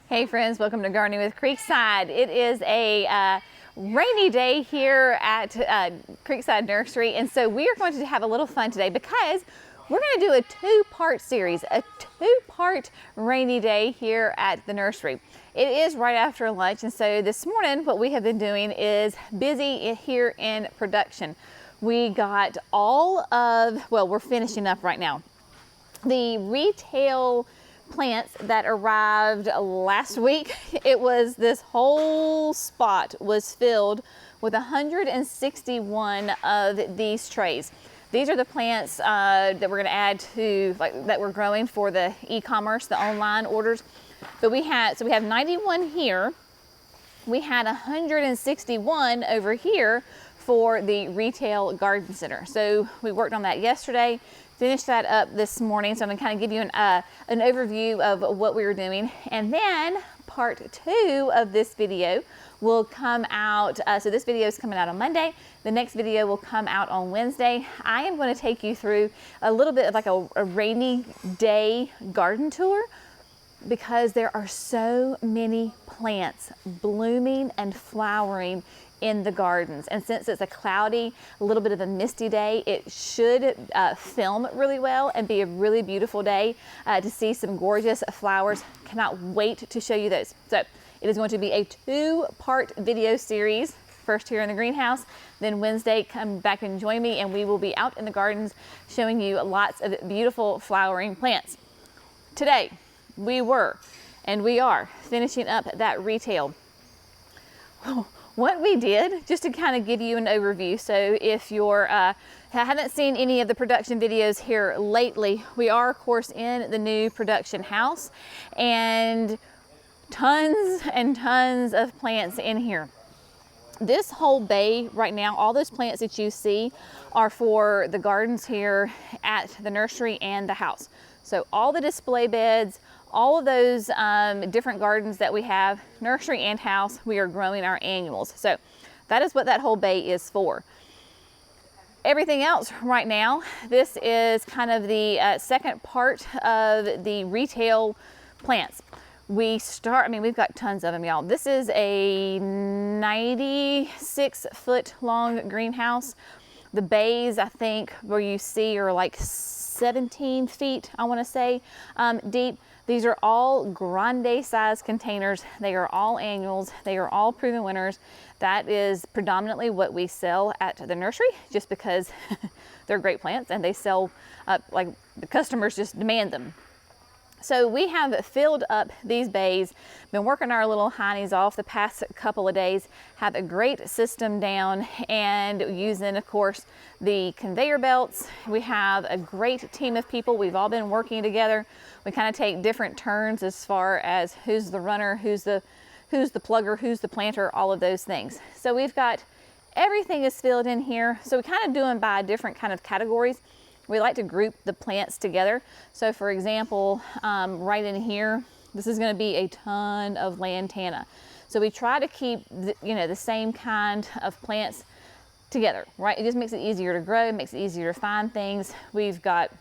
Hey friends, welcome to Gardening with Creekside. It is a rainy day here at Creekside Nursery, and so we are going to have a little fun today because we're going to do a two-part series, a two-part rainy day here at the nursery. It is right after lunch, and so this morning what we have been doing is busy here in production. We got we're finishing up right now, the retail plants that arrived last week. It was this whole spot was filled with 161 of these trays. These are the plants that we're going to add to, that we're growing for the e-commerce, the online orders. But we have 91 here. We had 161 over here for the retail garden center. So we worked on that yesterday, finished that up this morning. So I'm gonna kind of give you an overview of what we were doing. And then part two of this video will come out. So this video is coming out on Monday. The next video will come out on Wednesday. I am going to take you through a little bit of like a rainy day garden tour, because there are so many plants blooming and flowering in the gardens. And since it's a cloudy, a little bit of a misty day, it should film really well and be a really beautiful day to see some gorgeous flowers. Cannot wait to show you those. So it is going to be a two-part video series. First here in the greenhouse, then Wednesday come back and join me, and we will be out in the gardens showing you lots of beautiful flowering plants. Today, we are finishing up that retail. What we did, just to kind of give you an overview, so if you're haven't seen any of the production videos here lately, we are of course in the new production house, and tons and tons of plants in here. This whole bay right now, all those plants that you see are for the gardens here at the nursery and the house. So all the display beds, all of those different gardens that we have, nursery and house, we are growing our annuals. So that is what that whole bay is for. Everything else right now, this is kind of the second part of the retail plants. We've got tons of them, y'all. This is a 96-foot long greenhouse. The bays, I think, where you see are like 17 feet, I want to say, deep. These are all grande size containers. They are all annuals. They are all proven winners. That is predominantly what we sell at the nursery, just because they're great plants and they sell, like the customers just demand them. So we have filled up these bays, been working our little heinies off the past couple of days, have a great system down, and using, of course, the conveyor belts. We have a great team of people. We've all been working together. We kind of take different turns as far as who's the runner, who's the plugger, who's the planter, all of those things. So we've got everything is filled in here. So we kind of do them by different kind of categories. We like to group the plants together. So for example, right in here, this is going to be a ton of lantana. So we try to keep the same kind of plants together, right? It just makes it easier to grow, makes it easier to find things. We've got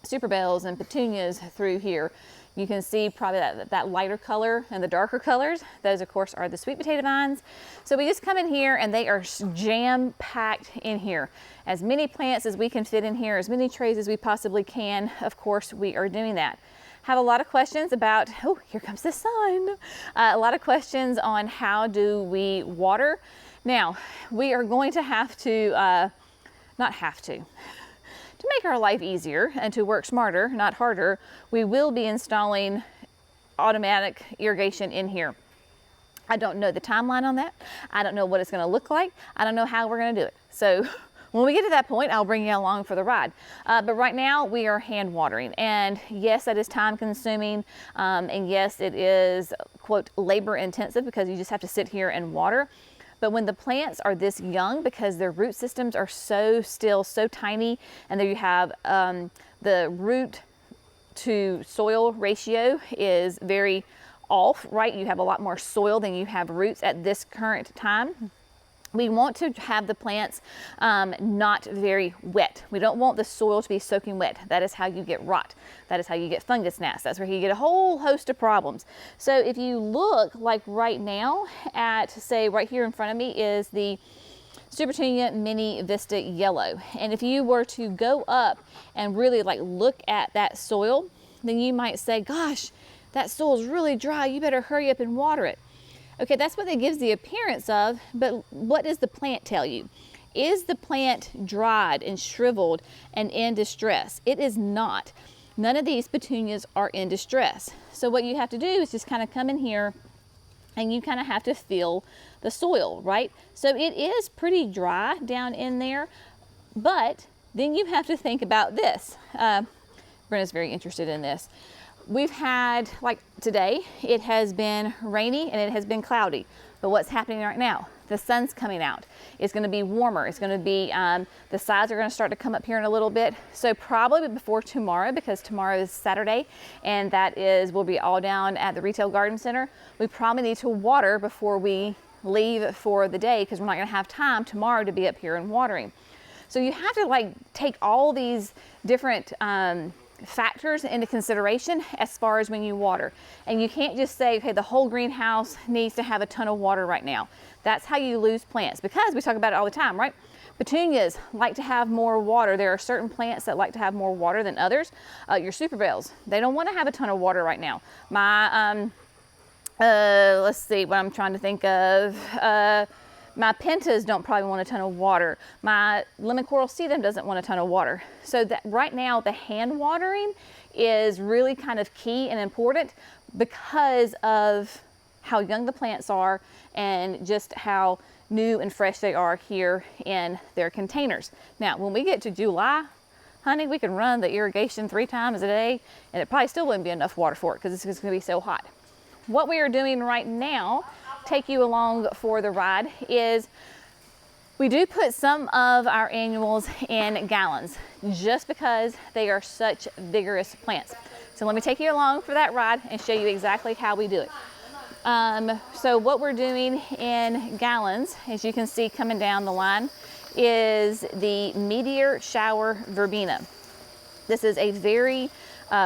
super bells and petunias through here. You can see probably that lighter color and the darker colors. Those, of course, are the sweet potato vines. So we just come in here and they are jam-packed in here. As many plants as we can fit in here, as many trays as we possibly can. Of course, we are doing that. Have a lot of questions about, oh, here comes the sun. A lot of questions on how do we water. Now, we are going to have to, to make our life easier and to work smarter, not harder, we will be installing automatic irrigation in here. I don't know the timeline on that. I don't know what it's going to look like. I don't know how we're going to do it. So when we get to that point, I'll bring you along for the ride. But right now we are hand watering, and yes, that is time consuming. And yes, it is, quote, labor intensive, because you just have to sit here and water. But when the plants are this young, because their root systems are still so tiny, and there you have the root to soil ratio is very off, right? You have a lot more soil than you have roots at this current time. We want to have the plants not very wet. We don't want the soil to be soaking wet. That is how you get rot. That is how you get fungus gnats. That's where you get a whole host of problems. So if you look like right now at, say, right here in front of me is the Super Petunia Mini Vista Yellow. And if you were to go up and really like look at that soil, then you might say, gosh, that soil is really dry. You better hurry up and water it. Okay, that's what it gives the appearance of, but what does the plant tell you? Is the plant dried and shriveled and in distress? It is not. None of these petunias are in distress. So what you have to do is just kind of come in here and you kind of have to feel the soil, right? So it is pretty dry down in there, but then you have to think about this. Brenna's very interested in this. We've had, like today, it has been rainy and it has been cloudy. But what's happening right now? The sun's coming out. It's going to be warmer. It's going to be, the sides are going to start to come up here in a little bit. So probably before tomorrow, because tomorrow is Saturday, and that is, we'll be all down at the Retail Garden Center. We probably need to water before we leave for the day, because we're not going to have time tomorrow to be up here and watering. So you have to like take all these different factors into consideration as far as when you water. And you can't just say, okay, the whole greenhouse needs to have a ton of water right now. That's how you lose plants, because we talk about it all the time, right? Petunias like to have more water. There are certain plants that like to have more water than others. Your super bells, they don't want to have a ton of water right now. My, let's see what I'm trying to think of. My pentas don't probably want a ton of water. My lemon coral sedum doesn't want a ton of water. So that right now the hand watering is really kind of key and important because of how young the plants are and just how new and fresh they are here in their containers. Now, when we get to July, honey, we can run the irrigation 3 times a day and it probably still wouldn't be enough water for it because it's just gonna be so hot. What we are doing right now, take you along for the ride, is we do put some of our annuals in gallons just because they are such vigorous plants. So let me take you along for that ride and show you exactly how we do it. So what we're doing in gallons, as you can see coming down the line, is the Meteor Shower Verbena. This is a very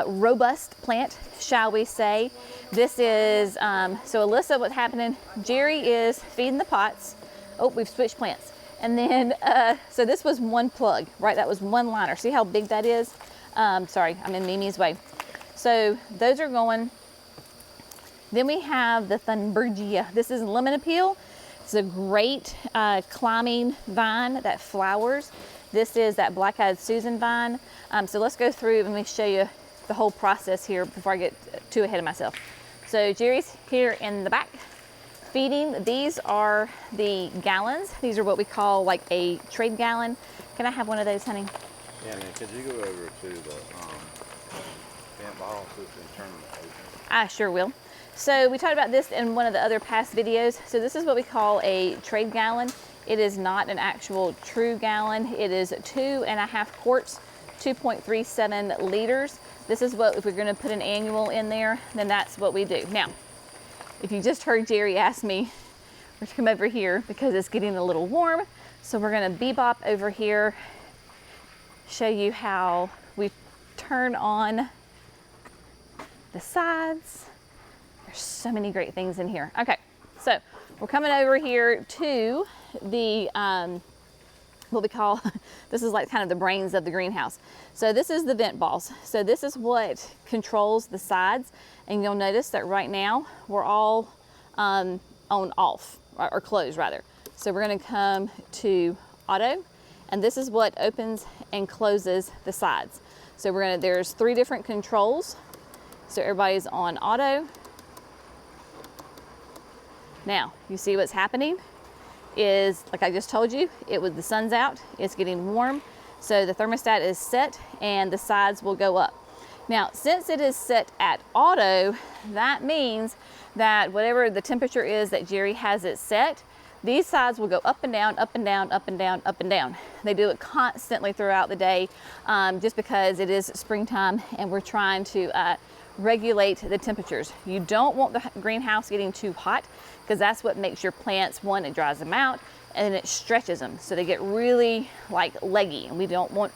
robust plant, shall we say. This is, so Alyssa, what's happening, Jerry is feeding the pots. Oh, we've switched plants. And then, so this was one plug, right? That was one liner. See how big that is? Sorry, I'm in Mimi's way. So those are going. Then we have the Thunbergia. This is lemon appeal. It's a great climbing vine that flowers. This is that black-eyed Susan vine. So let's go through and let me show you the whole process here before I get too ahead of myself. So Jerry's here in the back feeding. These are the gallons. These are what we call like a trade gallon. Can I have one of those, honey? Yeah, man, could you go over to the vent ball so it's in turn the open? I sure will. So we talked about this in one of the other past videos. So this is what we call a trade gallon. It is not an actual true gallon. It is 2.5 quarts, 2.37 liters. This is what, if we're gonna put an annual in there, then that's what we do. Now, if you just heard Jerry ask me, we're to come over here because it's getting a little warm. So we're gonna bebop over here, show you how we turn on the sides. There's so many great things in here. Okay, so we're coming over here to the, what we call, this is like kind of the brains of the greenhouse. So this is the vent balls. So this is what controls the sides. And you'll notice that right now we're all on off, or closed rather. So we're gonna come to auto, and this is what opens and closes the sides. So we're gonna, there's 3 different controls. So everybody's on auto. Now, you see what's happening is, like I just told you, the sun's out, it's getting warm. So the thermostat is set and the sides will go up. Now, since it is set at auto, that means that whatever the temperature is that Jerry has it set, these sides will go up and down, up and down, up and down, up and down. They do it constantly throughout the day just because it is springtime and we're trying to regulate the temperatures. You don't want the greenhouse getting too hot, because that's what makes your plants, one, it dries them out, and then it stretches them. So they get really like leggy, and we don't want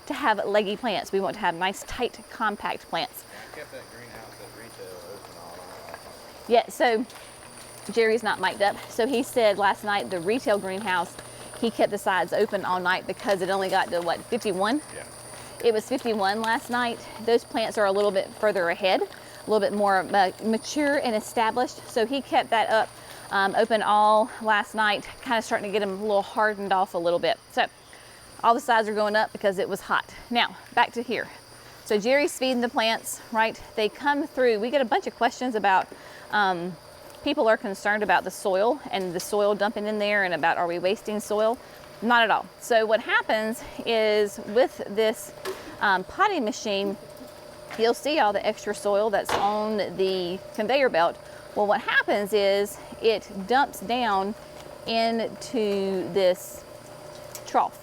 to have leggy plants. We want to have nice, tight, compact plants. I kept that greenhouse at retail open all night. Yeah, so Jerry's not mic'd up. So he said last night, the retail greenhouse, he kept the sides open all night because it only got to what, 51? Yeah. It was 51 last night. Those plants are a little bit further ahead, a little bit more mature and established. So he kept that up open all last night, kind of starting to get them a little hardened off a little bit. So all the sides are going up because it was hot. Now, back to here. So Jerry's feeding the plants, right? They come through. We get a bunch of questions about, people are concerned about the soil and the soil dumping in there and about, are we wasting soil? Not at all. So what happens is with this potting machine, you'll see all the extra soil that's on the conveyor belt. Well, what happens is it dumps down into this trough.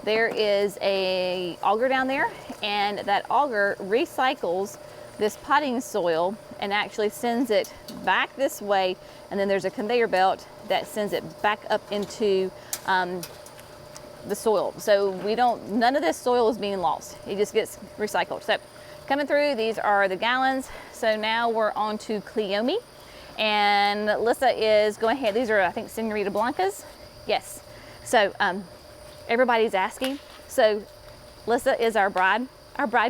There is a auger down there, and that auger recycles this potting soil and actually sends it back this way, and then there's a conveyor belt that sends it back up into the soil. So none of this soil is being lost. It just gets recycled. So coming through, these are the gallons. So now we're on to Cleome, and Lissa is going ahead. These are, I think, Senorita Blancas. Yes. So everybody's asking. So Lissa is our bride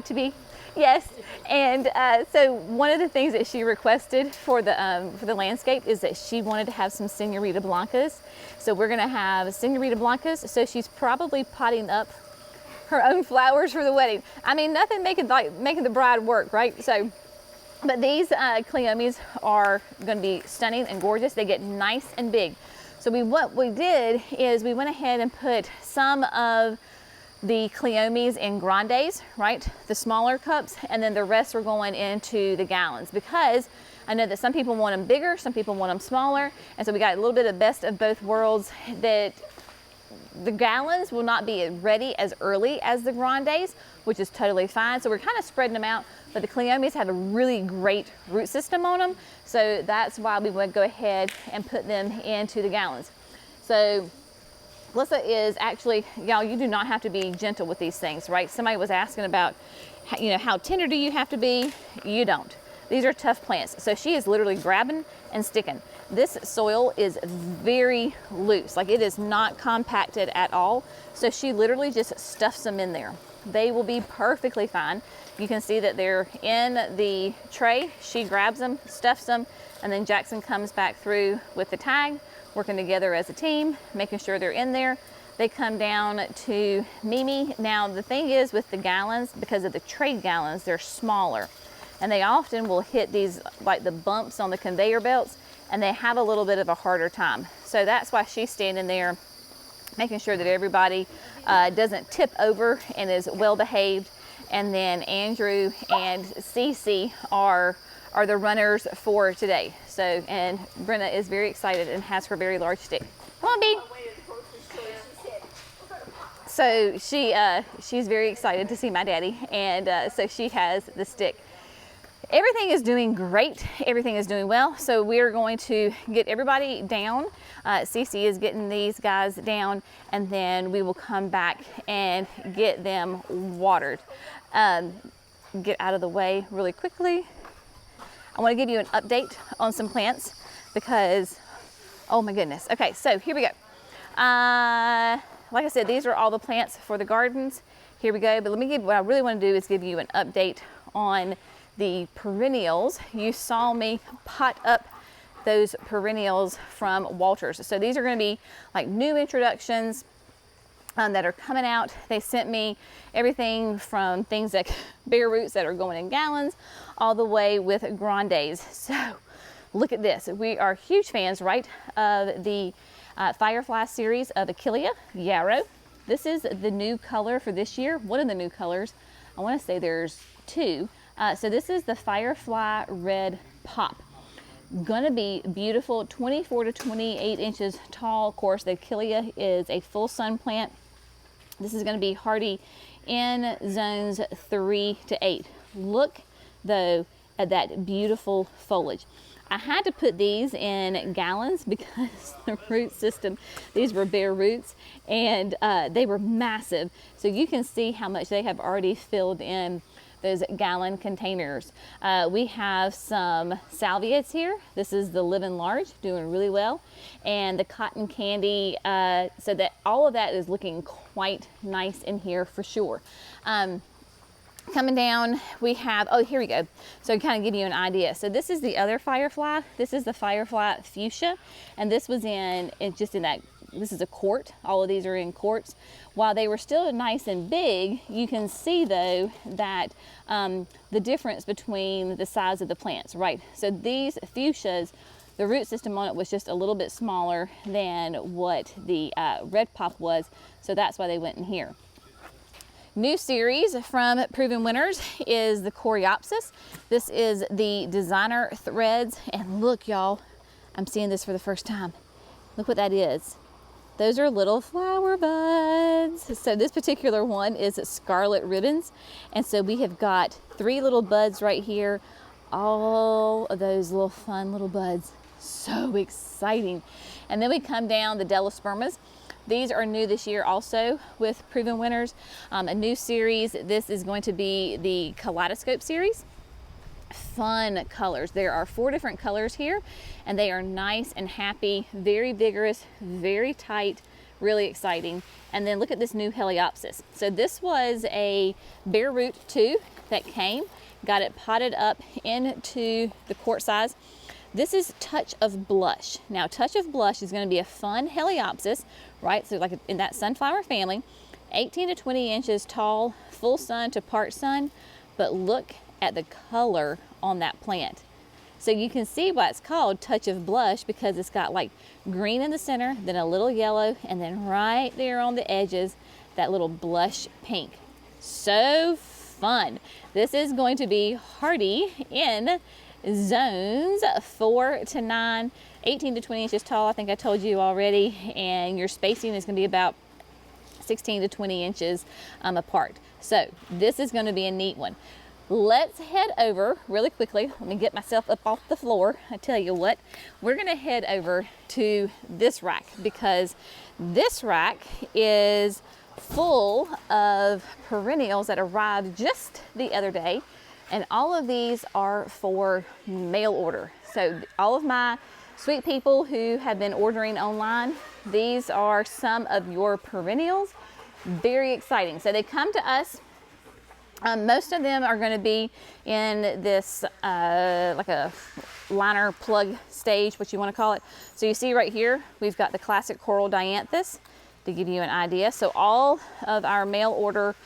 to be. Yes. And so one of the things that she requested for the landscape is that she wanted to have some Senorita Blancas. So we're gonna have Senorita Blancas. So she's probably potting up her own flowers for the wedding. I mean, nothing making the bride work, right? So, but these Cleomes are gonna be stunning and gorgeous. They get nice and big. So what we did is we went ahead and put some of the Cleomes in grandes, right? The smaller cups, and then the rest were going into the gallons, because I know that some people want them bigger, some people want them smaller, and so we got a little bit of best of both worlds, that the gallons will not be ready as early as the grandes, which is totally fine. So we're kind of spreading them out, but the Cleomes have a really great root system on them, so that's why we would go ahead and put them into the gallons. So Lissa is actually, y'all, you do not have to be gentle with these things, right? Somebody was asking about, how tender do you have to be? You don't. These are tough plants. So she is literally grabbing and sticking. This soil is very loose, like it is not compacted at all. So she literally just stuffs them in there. They will be perfectly fine. You can see that they're in the tray. She grabs them, stuffs them, and then Jackson comes back through with the tag, working together as a team, making sure they're in there. They come down to Mimi. Now the thing is with the gallons, because of the trade gallons, they're smaller, and they often will hit these, like the bumps on the conveyor belts, and they have a little bit of a harder time. So that's why she's standing there making sure that everybody doesn't tip over and is well behaved. And then Andrew and Cece are the runners for today. So, and Brenna is very excited and has her very large stick. Come on, Bee. So she's very excited to see my daddy, and so she has the stick. Everything is doing great. Everything is doing well. So we're going to get everybody down. Cece is getting these guys down, and then we will come back and get them watered. Get out of the way really quickly. I want to give you an update on some plants because, oh my goodness. Okay, so here we go. Like I said, these are all the plants for the gardens. Here we go. But what I really want to do is give you an update on the perennials. You saw me pot up those perennials from Walters. So these are going to be like new introductions that are coming out. They sent me everything from things like bare roots that are going in gallons all the way with grandes. So look at this. We are huge fans, right, of the Firefly series of Achillea yarrow. This is the new color for this year. One of the new colors. I want to say there's two. So this is the Firefly Red Pop. Gonna be beautiful, 24 to 28 inches tall. Of course, the Achillea is a full sun plant. This is gonna be hardy in zones 3 to 8. Look though of that beautiful foliage. I had to put these in gallons because the root system, these were bare roots, and they were massive. So you can see how much they have already filled in those gallon containers. We have some salvias here. This is the Living Large, doing really well. And the cotton candy, so that all of that is looking quite nice in here for sure. Coming down, we have, oh, here we go. So kind of give you an idea. So this is the other firefly. This is the firefly fuchsia. And this was just in that, this is a quart. All of these are in quarts. While they were still nice and big, you can see though that the difference between the size of the plants, right? So these fuchsias, the root system on it was just a little bit smaller than what the red pop was. So that's why they went in here. New series from Proven Winners is the Coreopsis. This is the designer threads, and look y'all, I'm seeing this for the first time. Look what that is. Those are little flower buds. So this particular one is scarlet ribbons, and so we have got 3 little buds right here. All of those little fun little buds. So exciting. And then we come down the Delospermas. These are new this year also with Proven Winners. A new series. This is going to be the Kaleidoscope series. Fun colors. There are 4 different colors here, and they are nice and happy, very vigorous, very tight, really exciting. And then look at this new Heliopsis. So this was a bare root too that came, got it potted up into the quart size. This is Touch of Blush. Now, Touch of Blush is going to be a fun Heliopsis, right? So like in that sunflower family, 18 to 20 inches tall, full sun to part sun, but look at the color on that plant. So you can see why it's called Touch of Blush, because it's got like green in the center, then a little yellow, and then right there on the edges, that little blush pink. So fun. This is going to be hardy in zones 4 to 9, 18 to 20 inches tall, I think I told you already, and your spacing is going to be about 16 to 20 inches apart. So this is going to be a neat one. Let's head over really quickly. Let me get myself up off the floor. I tell you what, we're going to head over to this rack, because this rack is full of perennials that arrived just the other day. And all of these are for mail order. So all of my sweet people who have been ordering online, these are some of your perennials. Very exciting. So they come to us. Most of them are going to be in this like a liner plug stage, what you want to call it. So you see right here, we've got the classic coral dianthus to give you an idea. So all of our mail order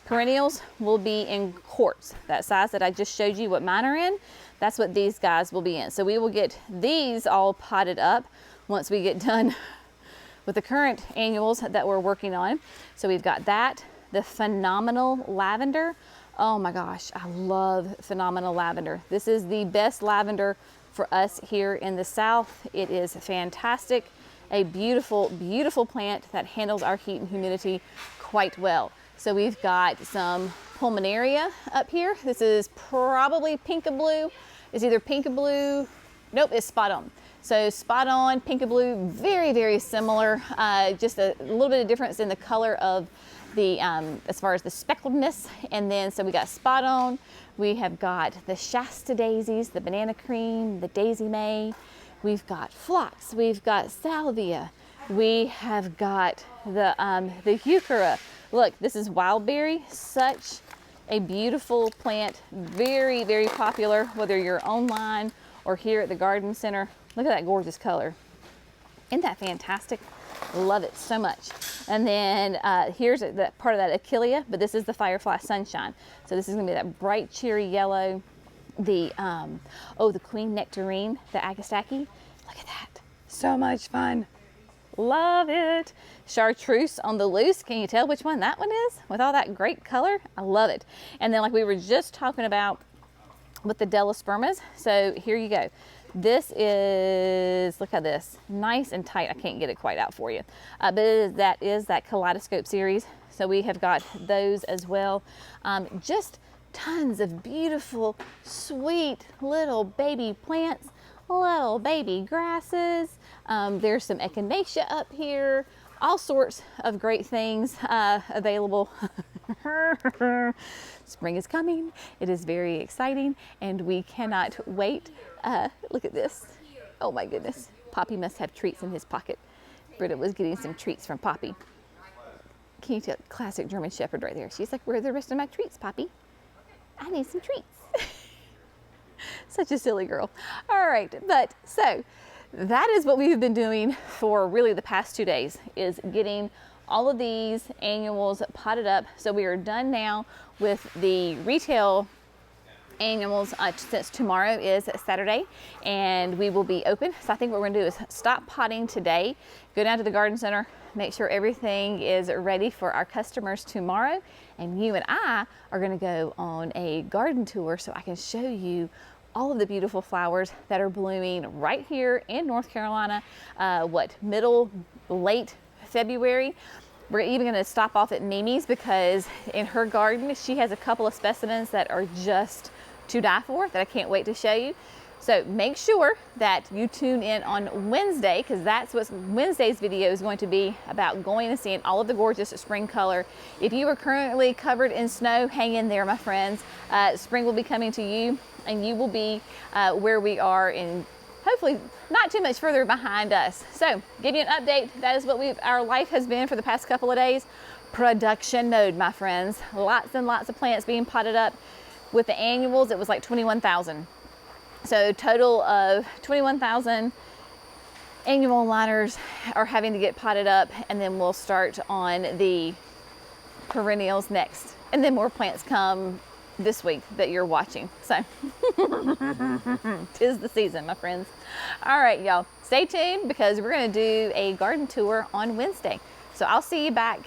perennials will be in quarts. That size that I just showed you what mine are in, that's what these guys will be in. So we will get these all potted up once we get done with the current annuals that we're working on. So we've got that, the Phenomenal Lavender. Oh my gosh, I love Phenomenal Lavender. This is the best lavender for us here in the South. It is fantastic. A beautiful, beautiful plant that handles our heat and humidity quite well. So we've got some Pulmonaria up here. This is probably Pinkaboo. It's either Pinkaboo, nope, it's Spot On. So Spot On, Pinkaboo, very, very similar. Just a little bit of difference in the color of the, as far as the speckledness. And then, so we got Spot On. We have got the Shasta daisies, the Banana Cream, the Daisy May. We've got Phlox. We've got Salvia. We have got the Heuchera. Look, this is Wildberry, such a beautiful plant, very, very popular, whether you're online or here at the garden center. Look at that gorgeous color. Isn't that fantastic? Love it so much. And then here's the part of that Achillea, but this is the Firefly Sunshine. So this is gonna be that bright cherry yellow. The, the Queen Nectarine, the Agastaki. Look at that, so much fun. Love it. Chartreuse on the loose. Can you tell which one that one is? With all that great color, I love it. And then like we were just talking about with the Delospermas. So here you go. This is, look at this, nice and tight. I can't get it quite out for you. But that is that Kaleidoscope series. So we have got those as well. Just tons of beautiful, sweet little baby plants, little baby grasses. There's some echinacea up here, all sorts of great things available. Spring is coming. It is very exciting and we cannot wait. Look at this. Oh my goodness. Poppy must have treats in his pocket. Britta was getting some treats from Poppy. Can you tell? Classic German Shepherd right there. She's like, where are the rest of my treats, Poppy? I need some treats. Such a silly girl. All right, but so that is what we've been doing for really the past 2 days, is getting all of these annuals potted up. So we are done now with the retail annuals since tomorrow is Saturday and we will be open. So I think what we're gonna do is stop potting today, go down to the garden center, make sure everything is ready for our customers tomorrow, and you and I are gonna go on a garden tour so I can show you all of the beautiful flowers that are blooming right here in North Carolina, late February. We're even gonna stop off at Mimi's because in her garden, she has a couple of specimens that are just to die for that I can't wait to show you. So make sure that you tune in on Wednesday, because that's what Wednesday's video is going to be about, going and seeing all of the gorgeous spring color. If you are currently covered in snow, hang in there, my friends. Spring will be coming to you and you will be where we are, in hopefully not too much further behind us. So give you an update. That is what our life has been for the past couple of days. Production mode, my friends. Lots and lots of plants being potted up. With the annuals, it was like 21,000. So total of 21,000 annual liners are having to get potted up, and then we'll start on the perennials next. And then more plants come this week that you're watching. So 'tis the season, my friends. All right, y'all, stay tuned because we're gonna do a garden tour on Wednesday. So I'll see you back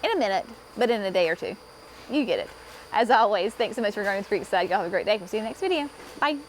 in a minute, but in a day or two. You get it. As always, thanks so much for going to Creekside. Y'all have a great day. We'll see you in the next video. Bye.